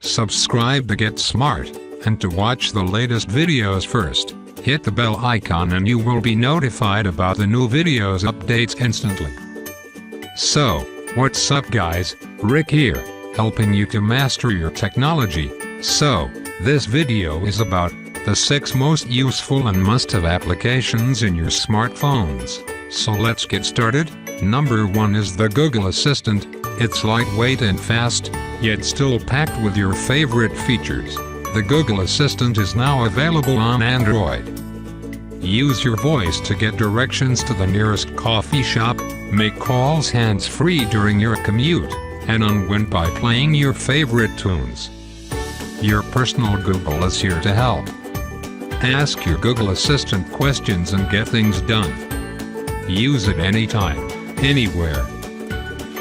Subscribe to get smart, and to watch the latest videos first, hit the bell icon and you will be notified about the new videos updates instantly. So, what's up guys, Rick here, helping you to master your technology. So, this video is about the 6 most useful and must-have applications in your smartphones. So let's get started. Number 1 is the Google Assistant. It's lightweight and fast, yet still packed with your favorite features. The Google Assistant is now available on Android. Use your voice to get directions to the nearest coffee shop, make calls hands-free during your commute, and unwind by playing your favorite tunes. Your personal Google is here to help. Ask your Google Assistant questions and get things done. Use it anytime, anywhere.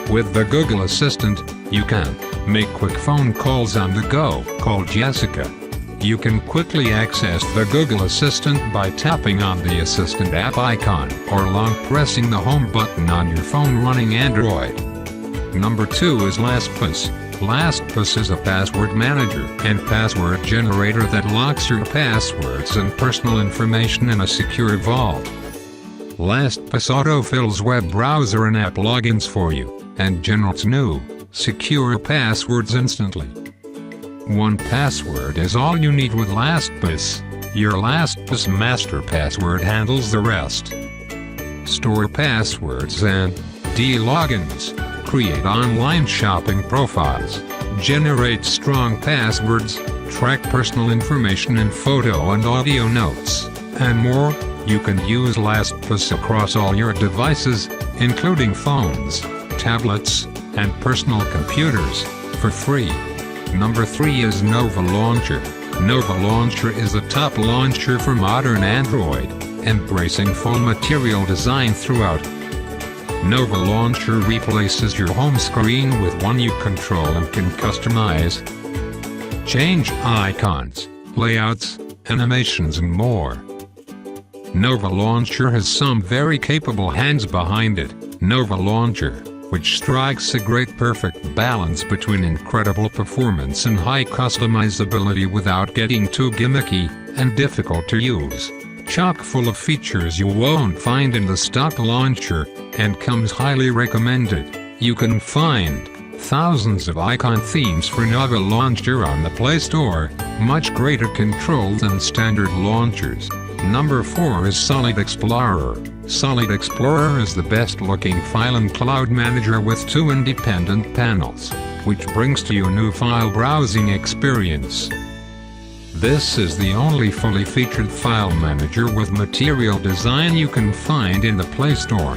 With the Google Assistant, you can make quick phone calls on the go. Call Jessica. You can quickly access the Google Assistant by tapping on the Assistant app icon or long pressing the home button on your phone running Android. Number 2 is LastPass. LastPass is a password manager and password generator that locks your passwords and personal information in a secure vault. LastPass autofills web browser and app logins for you, and generates new, secure passwords instantly. 1Password is all you need with LastPass. Your LastPass master password handles the rest. Store passwords and logins. Create online shopping profiles, generate strong passwords, track personal information in photo and audio notes, and more. You can use LastPass across all your devices, including phones, tablets, and personal computers, for free. Number 3 is Nova Launcher. Nova Launcher is the top launcher for modern Android, embracing full material design throughout. Nova Launcher replaces your home screen with one you control and can customize. Change icons, layouts, animations and more. Nova Launcher has some very capable hands behind it. Nova Launcher, which strikes a great perfect balance between incredible performance and high customizability without getting too gimmicky and difficult to use. Chock full of features you won't find in the stock launcher, and comes highly recommended. You can find thousands of icon themes for Nova Launcher on the Play Store, much greater control than standard launchers. Number 4 is Solid Explorer. Solid Explorer is the best looking file and cloud manager with 2 independent panels, which brings to you a new file browsing experience. This is the only fully featured file manager with material design you can find in the Play Store.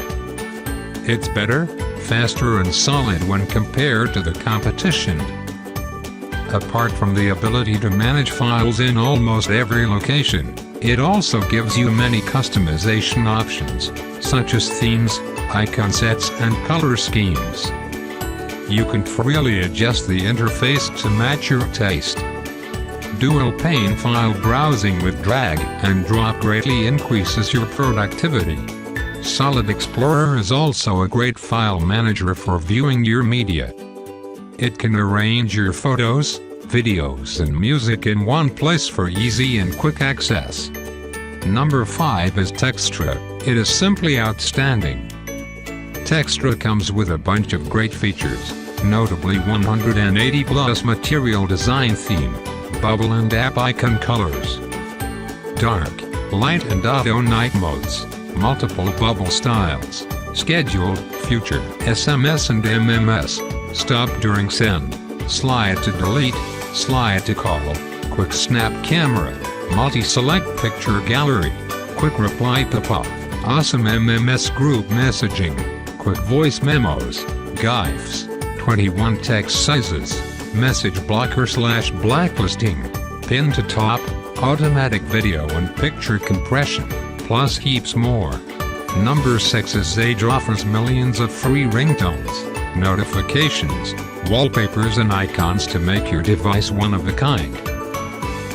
It's better, faster and solid when compared to the competition. Apart from the ability to manage files in almost every location, it also gives you many customization options, such as themes, icon sets and color schemes. You can freely adjust the interface to match your taste. Dual pane file browsing with drag and drop greatly increases your productivity. Solid Explorer is also a great file manager for viewing your media. It can arrange your photos, videos and music in one place for easy and quick access. Number 5 is Textstrip. It is simply outstanding. Textstrip comes with a bunch of great features, notably 180+ material design theme, bubble and app icon colors, dark, light and auto night modes, multiple bubble styles, scheduled, future, SMS and MMS, stop during send, slide to delete, slide to call, quick snap camera, multi-select picture gallery, quick reply pop-up, awesome MMS group messaging, quick voice memos, GIFs, 21 text sizes, message blocker / blacklisting, pin to top, automatic video and picture compression, plus heaps more. Number 6 is Zage. Offers millions of free ringtones, notifications, wallpapers and icons to make your device one of a kind.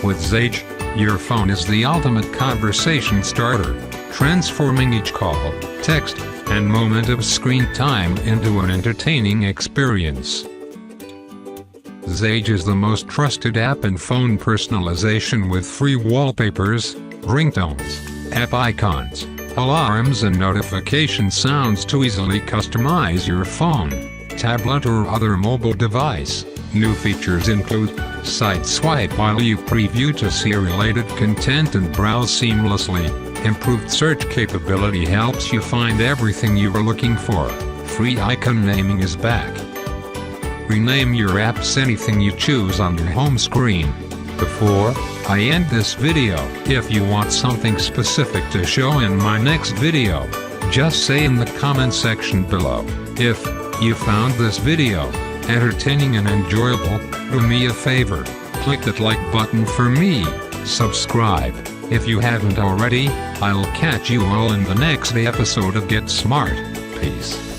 With Zage, your phone is the ultimate conversation starter, transforming each call, text, and moment of screen time into an entertaining experience. Zage is the most trusted app in phone personalization with free wallpapers, ringtones, app icons, alarms and notification sounds to easily customize your phone, tablet or other mobile device. New features include site swipe while you preview to see related content and browse seamlessly. Improved search capability helps you find everything you are looking for. Free icon naming is back. Rename your apps anything you choose on your home screen. Before I end this video, if you want something specific to show in my next video, just say in the comment section below. If you found this video entertaining and enjoyable, do me a favor, click that like button for me, subscribe if you haven't already. I'll catch you all in the next episode of Get Smart. Peace.